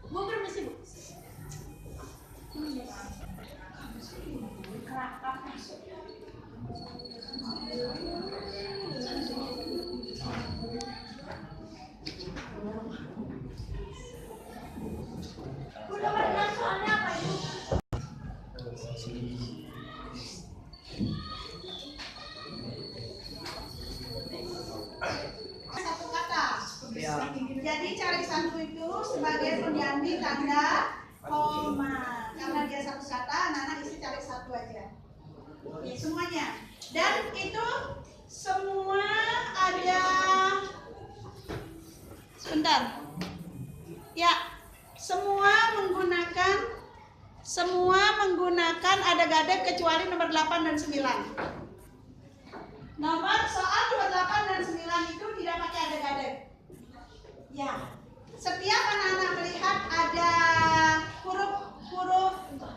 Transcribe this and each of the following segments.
Bu, permisi Bu. Soalnya apa itu? Satu kata. Ya. Jadi cari satu itu sebagai pengganti tanda koma. Karena dia satu kata, anak-anak isi cari satu aja. Oke, semuanya. Dan itu semua ada. Sebentar. Ya, semua menggunakan ada gadek kecuali nomor 8 dan 9. Nomor soal 28 dan 9 itu tidak pakai ada gadek. Ya, setiap anak-anak melihat ada huruf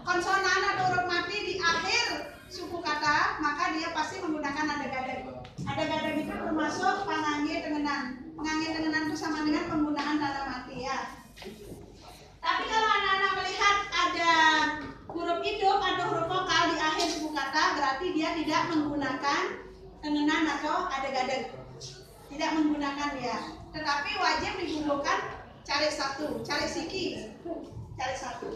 konsonan atau huruf mati di akhir suku kata, maka dia pasti menggunakan ada gadek. Ada gadek itu termasuk pangangge tengenan. Pengangge tengenan itu sama dengan penggunaan tanda mati ya. Tapi kalau anak-anak melihat ada huruf hidup atau huruf vokal di akhir suku kata, berarti dia tidak menggunakan tengenan atau ada gadek. Tidak menggunakan dia. Tetapi wajib digunakan cari satu, cari siki, cari satu.